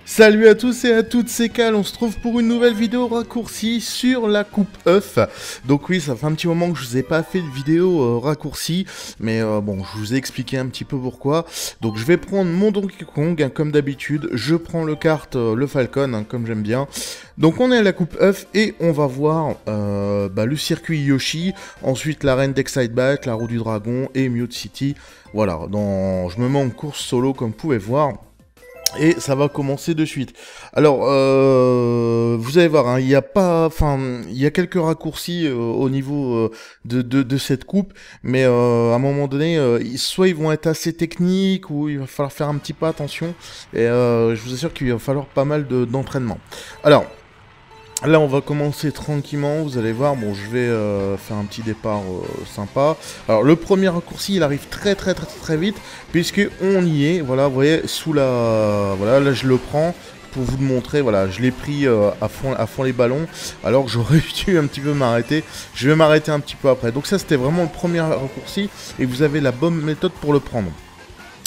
Salut à tous et à toutes, c'est Cal, on se trouve pour une nouvelle vidéo raccourcie sur la coupe œuf. Donc oui, ça fait un petit moment que je vous ai pas fait de vidéo raccourcie, mais bon, je vous ai expliqué un petit peu pourquoi. Donc je vais prendre mon Donkey Kong, hein, comme d'habitude, je prends le kart, le Falcon, hein, comme j'aime bien. Donc on est à la coupe œuf et on va voir le circuit Yoshi, ensuite l'arène d'Excitebike, la roue du dragon et Mute City. Voilà, je me mets en course solo comme vous pouvez voir. Et ça va commencer de suite. Alors, vous allez voir, hein, il y a pas, enfin, il y a quelques raccourcis au niveau de cette coupe, mais à un moment donné, soit ils vont être assez techniques, ou il va falloir faire un petit peu attention. Et je vous assure qu'il va falloir pas mal d'entraînement. Alors. Là, on va commencer tranquillement, vous allez voir, bon, je vais faire un petit départ sympa. Alors, le premier raccourci, il arrive très vite, puisque on y est, voilà, vous voyez, sous la... Voilà, là, je le prends pour vous le montrer, voilà, je l'ai pris à fond les ballons, alors que j'aurais dû un petit peu m'arrêter. Je vais m'arrêter un petit peu après. Donc ça, c'était vraiment le premier raccourci, et vous avez la bonne méthode pour le prendre.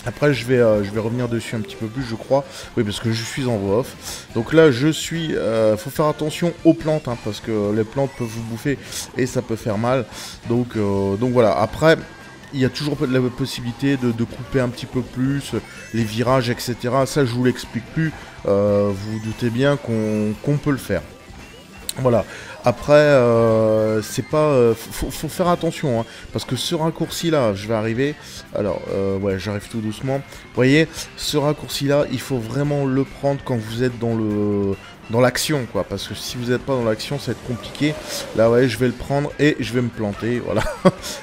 Après, je vais revenir dessus un petit peu plus, je crois. Oui, parce que je suis en voix off. Donc là, faut faire attention aux plantes, hein, parce que les plantes peuvent vous bouffer et ça peut faire mal. Donc voilà. Après, il y a toujours la possibilité de couper un petit peu plus, les virages, etc. Ça, je vous l'explique plus. Vous vous doutez bien qu'on peut le faire. Voilà. Après, c'est pas, faut faire attention, hein, parce que ce raccourci-là, je vais arriver. Alors, ouais, j'arrive tout doucement. Vous voyez, ce raccourci-là, il faut vraiment le prendre quand vous êtes dans l'action, quoi. Parce que si vous n'êtes pas dans l'action, ça va être compliqué. Là, ouais, je vais le prendre et je vais me planter, voilà.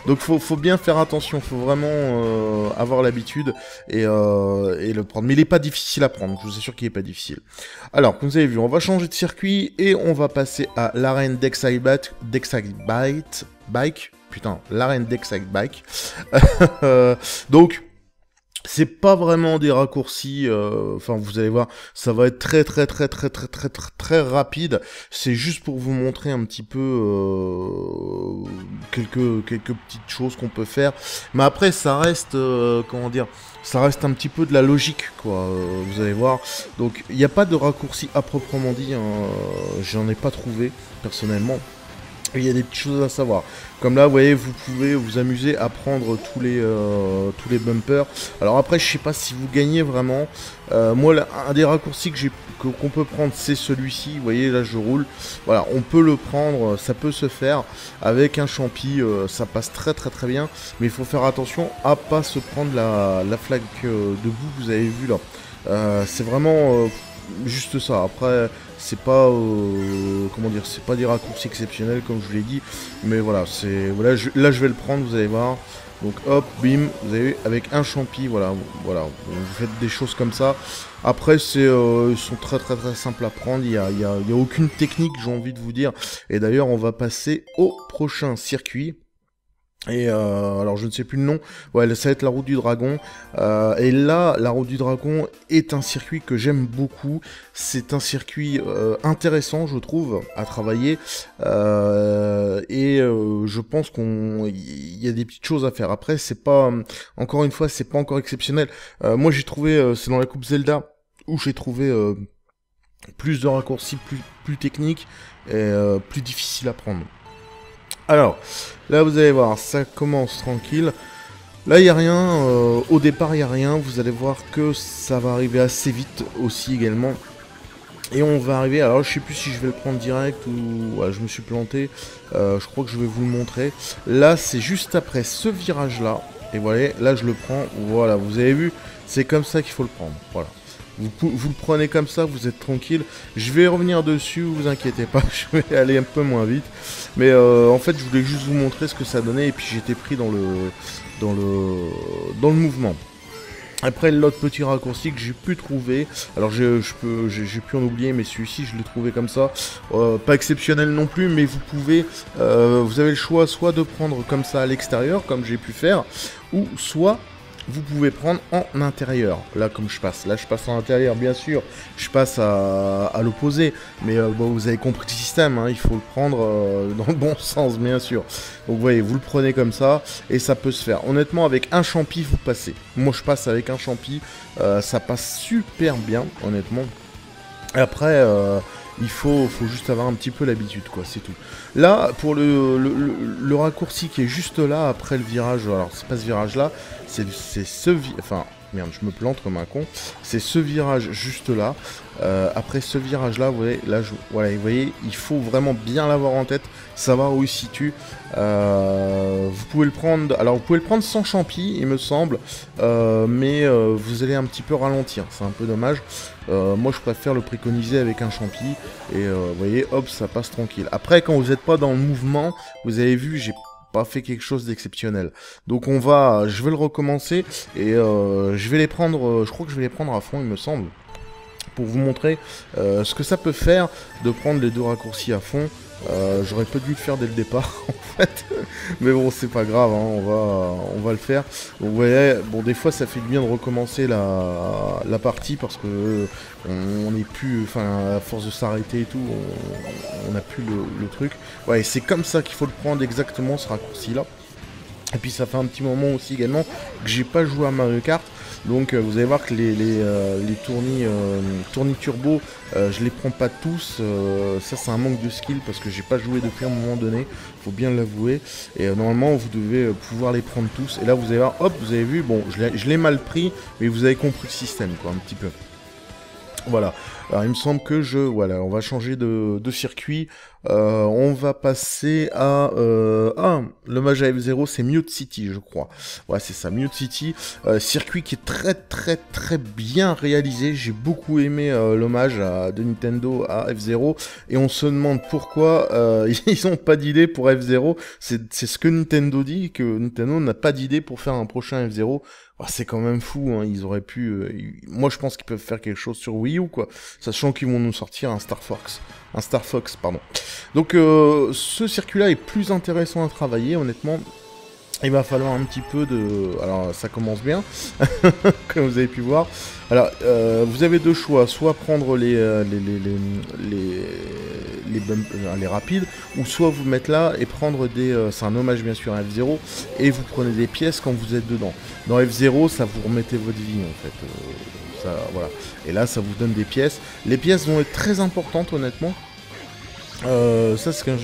Donc, faut bien faire attention. Faut vraiment avoir l'habitude et le prendre. Mais il est pas difficile à prendre. Je vous assure qu'il est pas difficile. Alors, comme vous avez vu, on va changer de circuit et on va passer à l'arène d'Excitebike. Putain, l'arène d'Excitebike. Donc, c'est pas vraiment des raccourcis, enfin vous allez voir, ça va être très rapide. C'est juste pour vous montrer un petit peu quelques petites choses qu'on peut faire. Mais après ça reste, comment dire, ça reste un petit peu de la logique, quoi. Vous allez voir. Donc il n'y a pas de raccourci à proprement dit, hein, j'en ai pas trouvé personnellement. Il y a des petites choses à savoir. Comme là, vous voyez, vous pouvez vous amuser à prendre tous les bumpers. Alors après, je sais pas si vous gagnez vraiment. Moi, un des raccourcis qu'on peut prendre, c'est celui-ci. Vous voyez, là, je roule. Voilà, on peut le prendre, ça peut se faire. Avec un champi, ça passe très bien. Mais il faut faire attention à pas se prendre la flaque de boue que vous avez vu là. C'est vraiment... juste ça. Après, c'est pas comment dire, c'est pas des raccourcis exceptionnels comme je vous l'ai dit, mais voilà, là je vais le prendre, vous allez voir. Donc hop, bim, vous avez vu, avec un champi, voilà, vous faites des choses comme ça. Après, ils sont très simples à prendre. Il y a aucune technique, j'ai envie de vous dire. Et d'ailleurs, on va passer au prochain circuit. Et alors je ne sais plus le nom, ouais, ça va être la route du dragon, et là la route du dragon est un circuit que j'aime beaucoup, c'est un circuit intéressant je trouve à travailler, je pense qu'il y a des petites choses à faire. Après c'est pas, encore une fois c'est pas encore exceptionnel, moi j'ai trouvé, c'est dans la coupe Zelda où j'ai trouvé plus de raccourcis, plus techniques et plus difficiles à prendre. Alors, là vous allez voir, ça commence tranquille. Là il n'y a rien, au départ il n'y a rien, vous allez voir que ça va arriver assez vite aussi également. Et on va arriver, alors je sais plus si je vais le prendre direct ou... Ouais, je me suis planté, je crois que je vais vous le montrer. Là c'est juste après ce virage là, et voilà, là je le prends, voilà, vous avez vu, c'est comme ça qu'il faut le prendre, voilà. Vous le prenez comme ça, vous êtes tranquille. Je vais revenir dessus, vous inquiétez pas, je vais aller un peu moins vite. Mais en fait, je voulais juste vous montrer ce que ça donnait et puis j'étais pris dans le mouvement. Après, l'autre petit raccourci que j'ai pu trouver, alors j'ai pu en oublier, mais celui-ci, je l'ai trouvé comme ça. Pas exceptionnel non plus, mais vous avez le choix soit de prendre comme ça à l'extérieur, comme j'ai pu faire, ou soit vous pouvez prendre en intérieur. Là, comme je passe en intérieur, bien sûr, je passe à l'opposé, mais bon, vous avez compris le système, hein, il faut le prendre dans le bon sens, bien sûr. Donc, vous voyez, vous le prenez comme ça, et ça peut se faire. Honnêtement, avec un champi, vous passez. Moi, je passe avec un champi, ça passe super bien, honnêtement. Après, faut juste avoir un petit peu l'habitude, quoi, c'est tout. Là, pour le raccourci qui est juste là, après le virage, alors c'est pas ce virage-là, c'est enfin, merde, je me plante comme un con. C'est ce virage juste là. Après ce virage-là, vous voyez, là, voilà, vous voyez, il faut vraiment bien l'avoir en tête, savoir où il se situe. Vous pouvez le prendre, alors vous pouvez le prendre sans champi, il me semble, mais vous allez un petit peu ralentir, c'est un peu dommage. Moi, je préfère le préconiser avec un champi, et vous voyez, hop, ça passe tranquille. Après, quand vous n'êtes pas dans le mouvement, vous avez vu, j'ai pas fait quelque chose d'exceptionnel. Donc je vais le recommencer, et je vais les prendre, je crois que je vais les prendre à fond, il me semble, pour vous montrer ce que ça peut faire de prendre les deux raccourcis à fond. J'aurais pas dû le faire dès le départ en fait, mais bon, c'est pas grave, hein, on va le faire. Donc, vous voyez, bon, des fois ça fait du bien de recommencer la partie, parce que on n'est plus, enfin, à force de s'arrêter et tout, on n'a plus le truc. Ouais, c'est comme ça qu'il faut le prendre, exactement, ce raccourci là. Et puis ça fait un petit moment aussi également que j'ai pas joué à Mario Kart. Donc vous allez voir que les tournis turbo, je les prends pas tous. Ça, c'est un manque de skill, parce que j'ai pas joué depuis un moment donné, faut bien l'avouer. Et normalement vous devez pouvoir les prendre tous. Et là vous allez voir, hop, vous avez vu, bon, je l'ai mal pris, mais vous avez compris le système, quoi, un petit peu. Voilà, alors il me semble que voilà, on va changer de circuit, on va passer à, l'hommage à F0, c'est Mute City, je crois. Ouais, c'est ça, Mute City, circuit qui est très bien réalisé. J'ai beaucoup aimé l'hommage de Nintendo à F0, et on se demande pourquoi ils n'ont pas d'idée pour F0. C'est ce que Nintendo dit, que Nintendo n'a pas d'idée pour faire un prochain F0. Oh, c'est quand même fou, hein. Ils auraient pu... Moi, je pense qu'ils peuvent faire quelque chose sur Wii U, quoi. Sachant qu'ils vont nous sortir un Star Fox, pardon. Donc, ce circuit-là est plus intéressant à travailler, honnêtement. Il va falloir un petit peu de... Alors, ça commence bien, comme vous avez pu voir. Alors, vous avez deux choix. Soit prendre les rapides, ou soit vous mettre là et prendre des... c'est un hommage, bien sûr, à F0, et vous prenez des pièces quand vous êtes dedans. Dans F0, ça vous remettez votre vie, en fait. Ça, voilà. Et là, ça vous donne des pièces. Les pièces vont être très importantes, honnêtement. Ça, c'est quelque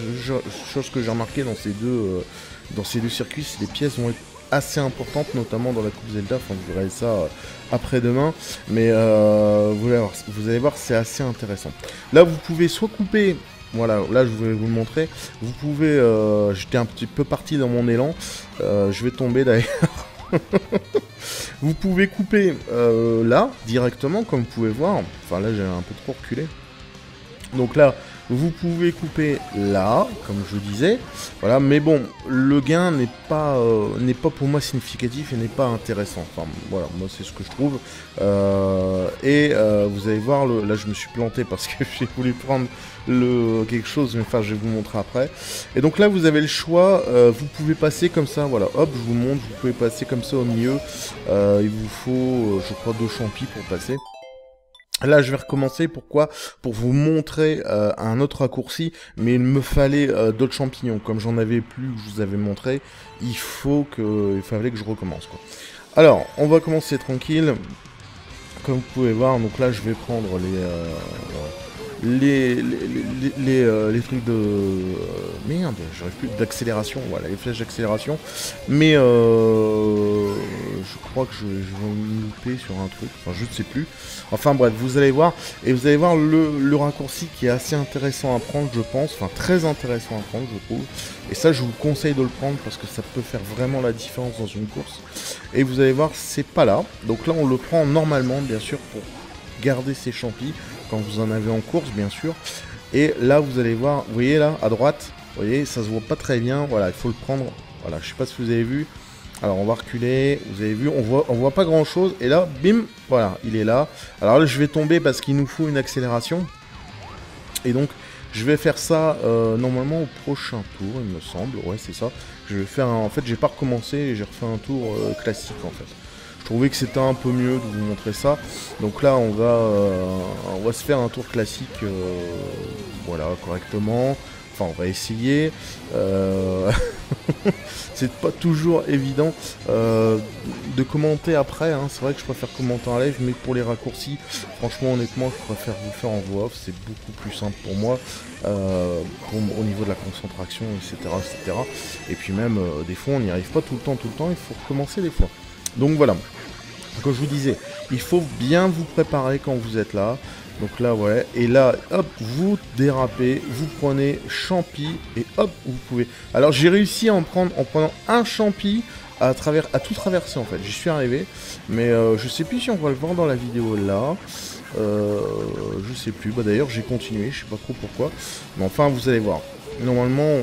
chose que j'ai remarqué dans ces deux circuits. Les pièces vont être assez importantes, notamment dans la Coupe Zelda. Enfin, vous verrez ça après-demain, mais vous allez voir, c'est assez intéressant. Là, vous pouvez soit couper, voilà, là je vais vous le montrer, vous pouvez, j'étais un petit peu parti dans mon élan, je vais tomber d'ailleurs. Vous pouvez couper là, directement, comme vous pouvez voir. Enfin, là, j'ai un peu trop reculé. Donc là, vous pouvez couper là, comme je disais, voilà, mais bon, le gain n'est pas pour moi significatif et n'est pas intéressant. Enfin, voilà, moi c'est ce que je trouve. Vous allez voir, là je me suis planté parce que j'ai voulu prendre quelque chose, mais enfin je vais vous montrer après. Et donc là vous avez le choix, vous pouvez passer comme ça, voilà, hop, je vous montre, vous pouvez passer comme ça au milieu. Il vous faut, je crois, 2 champis pour passer. Là, je vais recommencer. Pourquoi? Pour vous montrer un autre raccourci, mais il me fallait d'autres champignons. Comme j'en avais plus, je vous avais montré, il fallait que je recommence, quoi. Alors, on va commencer tranquille. Comme vous pouvez voir, donc là, je vais prendre les trucs de... merde, j'arrive plus, d'accélération, voilà, les flèches d'accélération. Mais je crois que je vais me louper sur un truc, enfin je ne sais plus. Enfin bref, vous allez voir, et vous allez voir le raccourci qui est assez intéressant à prendre, je pense, enfin très intéressant à prendre, je trouve. Et ça, je vous conseille de le prendre parce que ça peut faire vraiment la différence dans une course. Et vous allez voir, c'est pas là. Donc là, on le prend normalement, bien sûr, pour garder ses champis quand vous en avez en course, bien sûr. Et là, vous allez voir, vous voyez là, à droite, vous voyez, ça se voit pas très bien. Voilà, il faut le prendre. Voilà, je sais pas si vous avez vu. Alors, on va reculer. Vous avez vu, on voit pas grand chose. Et là, bim, voilà, il est là. Alors là, je vais tomber parce qu'il nous faut une accélération. Et donc, je vais faire ça normalement au prochain tour, il me semble. Ouais, c'est ça. Je vais faire en fait, j'ai pas recommencé et j'ai refait un tour classique en fait. Je trouvais que c'était un peu mieux de vous montrer ça. Donc là, on va se faire un tour classique, voilà, correctement. Enfin, on va essayer. C'est pas toujours évident de commenter après, hein. C'est vrai que je préfère commenter en live, mais pour les raccourcis, franchement, honnêtement, je préfère vous faire en voix off, c'est beaucoup plus simple pour moi, au niveau de la concentration, etc. etc. Et puis même, des fois, on n'y arrive pas tout le temps, il faut recommencer des fois. Donc voilà, comme je vous disais, il faut bien vous préparer quand vous êtes là. Donc là, ouais, et là, hop, vous dérapez, vous prenez champi, et hop, vous pouvez... Alors, j'ai réussi à en prendre, en prenant un champi, à tout traverser, en fait. J'y suis arrivé, mais je sais plus si on va le voir dans la vidéo, là. Je sais plus, bah d'ailleurs, j'ai continué, je sais pas trop pourquoi. Mais enfin, vous allez voir. Normalement,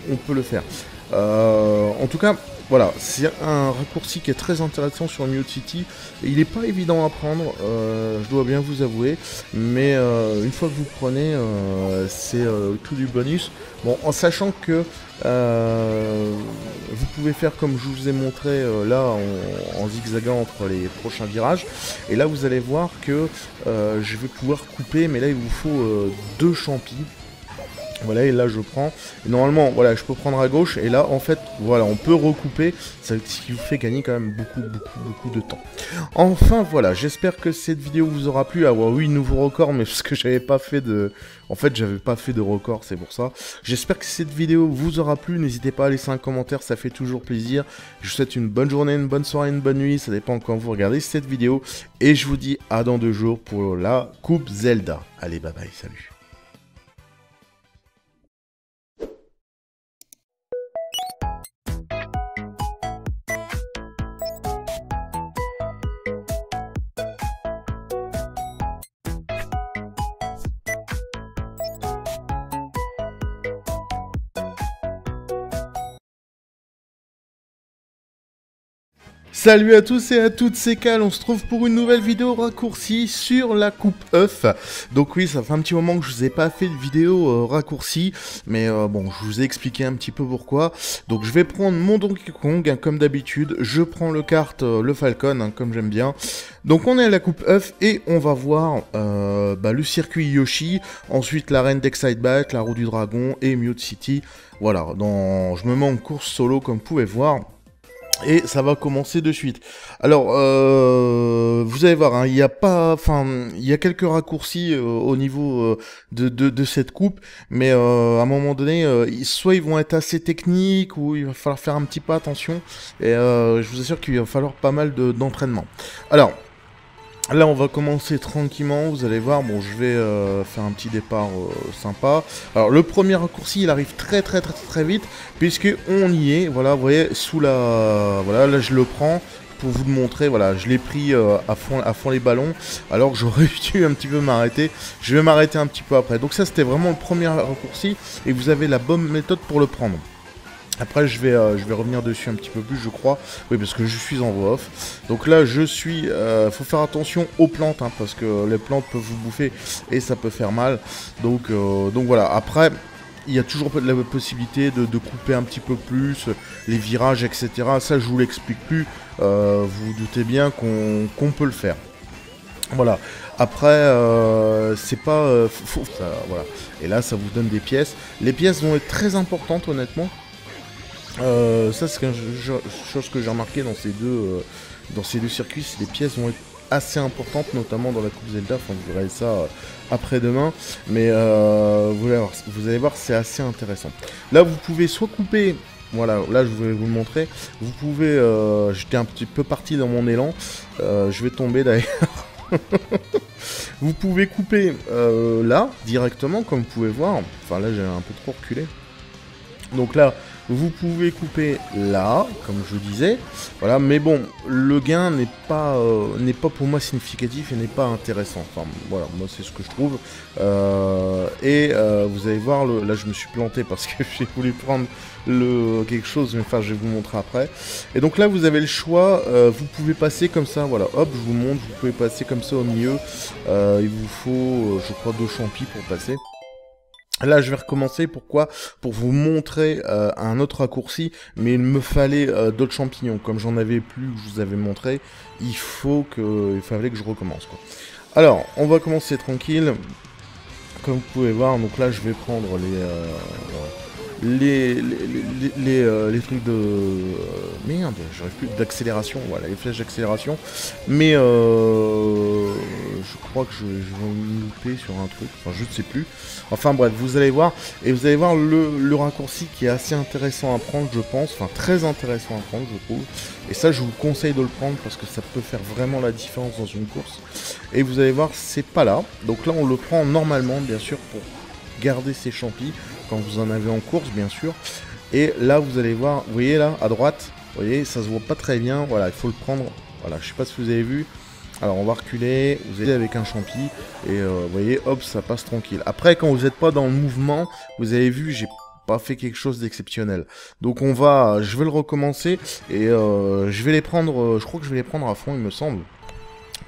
on peut le faire. En tout cas... Voilà, c'est un raccourci qui est très intéressant sur Mute City. Il n'est pas évident à prendre, je dois bien vous avouer, mais une fois que vous le prenez, c'est tout du bonus. Bon, en sachant que vous pouvez faire comme je vous ai montré là, en zigzagant entre les prochains virages. Et là, vous allez voir que je vais pouvoir couper, mais là, il vous faut 2 champis. Voilà, et là je prends, et normalement, voilà, je peux prendre à gauche, et là, en fait, voilà, on peut recouper, ce qui vous fait gagner quand même beaucoup de temps. Enfin, voilà, j'espère que cette vidéo vous aura plu. Ah ouais, oui, nouveau record, mais parce que j'avais pas fait de... En fait, j'avais pas fait de record, c'est pour ça. J'espère que cette vidéo vous aura plu, n'hésitez pas à laisser un commentaire, ça fait toujours plaisir. Je vous souhaite une bonne journée, une bonne soirée, une bonne nuit, ça dépend quand vous regardez cette vidéo, et je vous dis à dans 2 jours pour la Coupe Zelda. Allez, bye bye, salut. Salut à tous et à toutes, c'est Cal, on se trouve pour une nouvelle vidéo raccourcie sur la coupe œuf. Donc oui, ça fait un petit moment que je vous ai pas fait de vidéo raccourcie, mais bon, je vous ai expliqué un petit peu pourquoi. Donc je vais prendre mon Donkey Kong, hein, comme d'habitude, je prends le kart, le Falcon, hein, comme j'aime bien. Donc on est à la coupe œuf et on va voir le circuit Yoshi, ensuite l'arène d'Excitebike, la roue du dragon et Mute City. Voilà, je me mets en course solo comme vous pouvez voir. Et ça va commencer de suite. Alors, vous allez voir, hein, il y a quelques raccourcis au niveau de cette coupe, mais à un moment donné, soit ils vont être assez techniques, ou il va falloir faire un petit peu attention, et je vous assure qu'il va falloir pas mal d'entraînement. Alors, là, on va commencer tranquillement, vous allez voir, bon, je vais faire un petit départ sympa. Alors, le premier raccourci, il arrive très vite, puisque on y est, voilà, vous voyez, sous la... Voilà, là, je le prends pour vous le montrer, voilà, je l'ai pris à fond les ballons, alors que j'aurais dû un petit peu m'arrêter. Je vais m'arrêter un petit peu après. Donc ça, c'était vraiment le premier raccourci, et vous avez la bonne méthode pour le prendre. Après, je vais revenir dessus un petit peu plus, je crois. Oui, parce que je suis en voix off. Donc là, faut faire attention aux plantes, hein, parce que les plantes peuvent vous bouffer et ça peut faire mal. Donc voilà. Après, il y a toujours la possibilité de couper un petit peu plus, les virages, etc. Ça, je vous l'explique plus. Vous vous doutez bien qu'on peut le faire. Voilà. Après, c'est pas... voilà. Et là, ça vous donne des pièces. Les pièces vont être très importantes, honnêtement. Ça, c'est quelque chose que j'ai remarqué dans ces deux circuits. Les pièces vont être assez importantes, notamment dans la Coupe Zelda. Enfin, vous verrez ça après-demain. Mais vous allez voir, c'est assez intéressant. Là, vous pouvez soit couper... Voilà, là, je vais vous le montrer. Vous pouvez... J'étais un petit peu parti dans mon élan. Je vais tomber, d'ailleurs. Vous pouvez couper là, directement, comme vous pouvez voir. Enfin, là, j'ai un peu trop reculé. Donc là... Vous pouvez couper là, comme je vous disais, voilà, mais bon, le gain n'est pas pour moi significatif et n'est pas intéressant. Enfin, voilà, moi c'est ce que je trouve. Vous allez voir, là je me suis planté parce que j'ai voulu prendre quelque chose, mais enfin je vais vous montrer après. Et donc là vous avez le choix, vous pouvez passer comme ça, voilà, hop, je vous montre, vous pouvez passer comme ça au milieu. Il vous faut, je crois, 2 champis pour passer. Là, je vais recommencer. Pourquoi? Pour vous montrer un autre raccourci, mais il me fallait d'autres champignons. Comme j'en avais plus, que je vous avais montré, il fallait que je recommence, quoi. Alors, on va commencer tranquille. Comme vous pouvez voir, donc là, je vais prendre les trucs de... merde, j'arrive plus, d'accélération, voilà, les flèches d'accélération. Mais je crois que je vais me louper sur un truc, enfin je ne sais plus. Enfin bref, vous allez voir, et vous allez voir le raccourci qui est assez intéressant à prendre, je pense, enfin très intéressant à prendre, je trouve. Et ça, je vous conseille de le prendre parce que ça peut faire vraiment la différence dans une course. Et vous allez voir, c'est pas là. Donc là, on le prend normalement, bien sûr, pour garder ses champis quand vous en avez en course, bien sûr. Et là, vous allez voir, vous voyez là, à droite, vous voyez, ça se voit pas très bien. Voilà, il faut le prendre. Voilà, je sais pas si vous avez vu. Alors, on va reculer. Vous allez avec un champi. Et vous voyez, hop, ça passe tranquille. Après, quand vous n'êtes pas dans le mouvement, vous avez vu, j'ai pas fait quelque chose d'exceptionnel. Donc je vais le recommencer et je vais les prendre, je crois que je vais les prendre à fond, il me semble,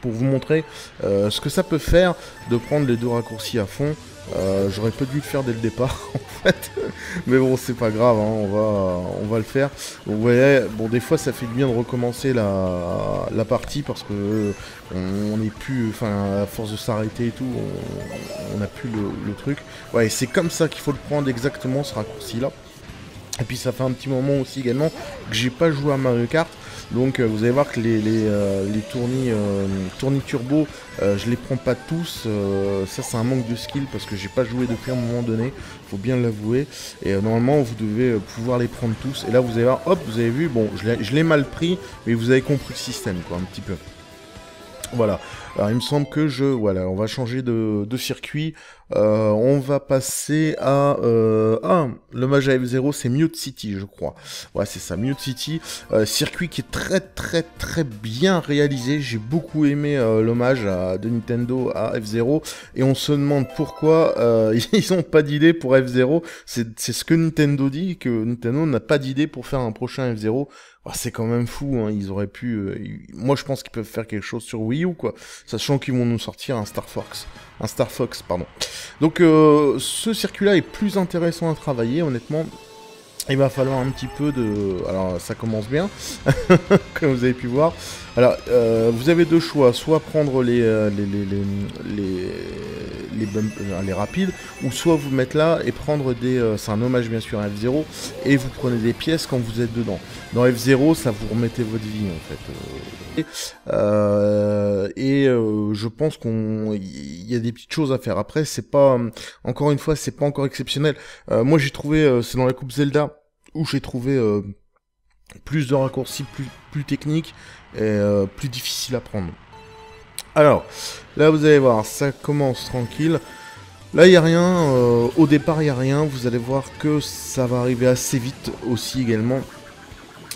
pour vous montrer ce que ça peut faire de prendre les deux raccourcis à fond. J'aurais pas dû le faire dès le départ en fait, mais bon c'est pas grave, hein, on va le faire. Donc, vous voyez, bon des fois ça fait du bien de recommencer la partie parce que on n'est plus, enfin à force de s'arrêter et tout, on n'a plus le truc. Ouais, c'est comme ça qu'il faut le prendre exactement ce raccourci là. Et puis ça fait un petit moment aussi également que j'ai pas joué à Mario Kart. Donc vous allez voir que les tournis turbo, je les prends pas tous. Ça c'est un manque de skill parce que j'ai pas joué depuis un moment donné, faut bien l'avouer. Et normalement vous devez pouvoir les prendre tous. Et là vous allez voir, hop, vous avez vu, bon je l'ai mal pris, mais vous avez compris le système quoi, un petit peu. Voilà, alors il me semble que voilà, on va changer de circuit, on va passer à, l'hommage à F0, c'est Mute City, je crois. Ouais, c'est ça, Mute City, circuit qui est très bien réalisé, j'ai beaucoup aimé l'hommage de Nintendo à F0, et on se demande pourquoi ils n'ont pas d'idée pour F0, c'est ce que Nintendo dit, que Nintendo n'a pas d'idée pour faire un prochain F0. Oh, c'est quand même fou, hein. Ils auraient pu... Moi, je pense qu'ils peuvent faire quelque chose sur Wii U, quoi. Sachant qu'ils vont nous sortir un Star Fox, pardon. Donc, ce circuit-là est plus intéressant à travailler, honnêtement. Il va falloir un petit peu de... Alors, ça commence bien, comme vous avez pu voir. Alors, vous avez deux choix. Soit prendre les rapides, ou soit vous mettre là et prendre des... c'est un hommage, bien sûr, à F0, et vous prenez des pièces quand vous êtes dedans. Dans F0, ça vous remettez votre vie, en fait. Je pense qu'il y a des petites choses à faire. Après, c'est pas... Encore une fois, c'est pas encore exceptionnel. Moi, j'ai trouvé... c'est dans la Coupe Zelda où j'ai trouvé plus de raccourcis, plus techniques et plus difficiles à prendre. Alors, là vous allez voir, ça commence tranquille. Là il n'y a rien, au départ il n'y a rien, vous allez voir que ça va arriver assez vite aussi également.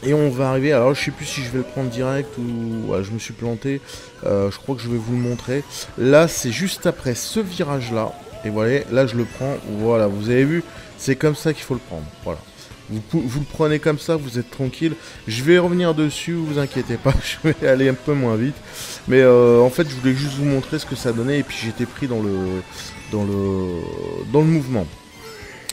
Et on va arriver, alors je sais plus si je vais le prendre direct ou ouais, je me suis planté, je crois que je vais vous le montrer. Là c'est juste après ce virage là, et voilà, là je le prends, voilà, vous avez vu, c'est comme ça qu'il faut le prendre, voilà. Vous le prenez comme ça, vous êtes tranquille. Je vais revenir dessus, vous inquiétez pas, je vais aller un peu moins vite. Mais en fait, je voulais juste vous montrer ce que ça donnait et puis j'étais pris dans le mouvement.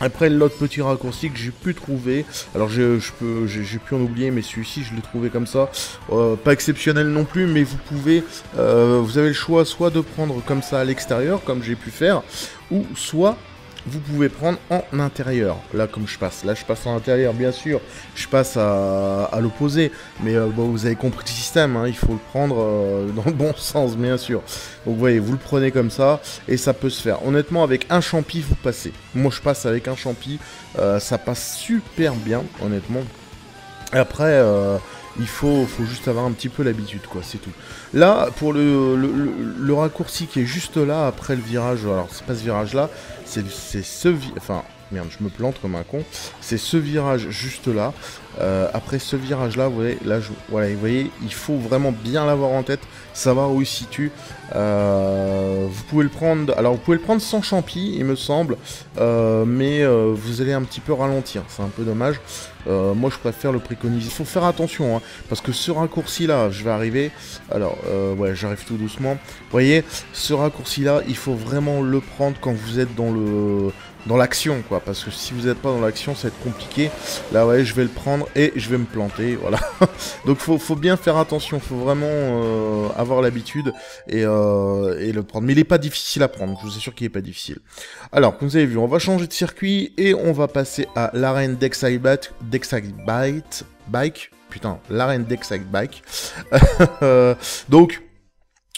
Après, l'autre petit raccourci que j'ai pu trouver, alors j'ai pu en oublier, mais celui-ci, je l'ai trouvé comme ça. Pas exceptionnel non plus, mais vous pouvez, vous avez le choix soit de prendre comme ça à l'extérieur, comme j'ai pu faire, ou soit... vous pouvez prendre en intérieur, là comme je passe en intérieur bien sûr, je passe à l'opposé, mais bon, vous avez compris le système, hein, il faut le prendre dans le bon sens bien sûr. Donc vous voyez, vous le prenez comme ça, et ça peut se faire. Honnêtement avec un champi vous passez, moi je passe avec un champi, ça passe super bien honnêtement. Après il faut juste avoir un petit peu l'habitude quoi, c'est tout. Là pour le raccourci qui est juste là après le virage, alors c'est pas ce virage là, c'est enfin merde je me plante comme un con, c'est ce virage juste là, après ce virage là vous voyez, là voilà, vous voyez, il faut vraiment bien l'avoir en tête, savoir où il se situe. Vous pouvez le prendre, alors vous pouvez le prendre sans champi il me semble, mais vous allez un petit peu ralentir, c'est un peu dommage. Moi je préfère le préconiser, il faut faire attention hein, parce que ce raccourci là, je vais arriver, alors ouais j'arrive tout doucement, vous voyez, ce raccourci là, il faut vraiment le prendre quand vous êtes dans dans l'action, quoi, parce que si vous n'êtes pas dans l'action, ça va être compliqué. Là, ouais, je vais le prendre et je vais me planter, voilà. Donc, faut bien faire attention, faut vraiment avoir l'habitude et le prendre. Mais il est pas difficile à prendre, je vous assure qu'il est pas difficile. Alors, comme vous avez vu, on va changer de circuit et on va passer à l'arène Bike. Putain, l'arène Bike. Donc...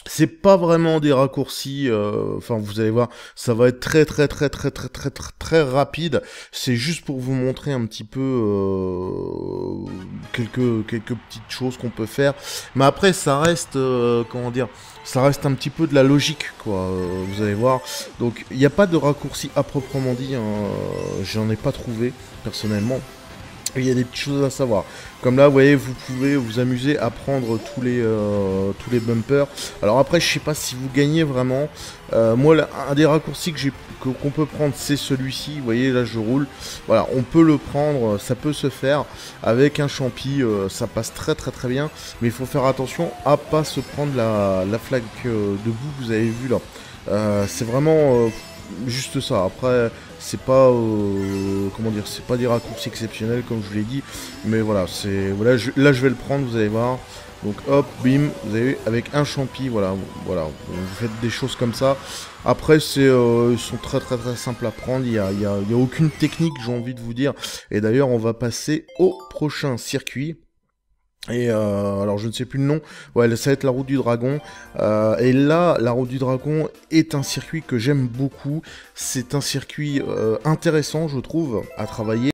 c'est pas vraiment des raccourcis, enfin vous allez voir, ça va être très rapide. C'est juste pour vous montrer un petit peu quelques petites choses qu'on peut faire. Mais après ça reste, comment dire, ça reste un petit peu de la logique, quoi. Vous allez voir. Donc il n'y a pas de raccourci à proprement dit, hein, j'en ai pas trouvé personnellement. Il y a des petites choses à savoir. Comme là, vous voyez, vous pouvez vous amuser à prendre tous les bumpers. Alors après, je sais pas si vous gagnez vraiment. Moi, là, un des raccourcis qu'on peut prendre, c'est celui-ci. Vous voyez, là, je roule. Voilà, on peut le prendre, ça peut se faire. Avec un champi, ça passe très bien. Mais il faut faire attention à pas se prendre la flaque de boue que vous avez vu là. C'est vraiment... juste ça. Après, c'est pas comment dire, c'est pas des raccourcis exceptionnels comme je vous l'ai dit, mais voilà, c'est voilà, là je vais le prendre, vous allez voir. Donc hop, bim, vous avez vu, avec un champi, voilà, vous faites des choses comme ça. Après, ils sont très simples à prendre. Il y a aucune technique, j'ai envie de vous dire. Et d'ailleurs, on va passer au prochain circuit. Et alors je ne sais plus le nom, ouais, ça va être la route du dragon, et là la route du dragon est un circuit que j'aime beaucoup, c'est un circuit intéressant je trouve à travailler.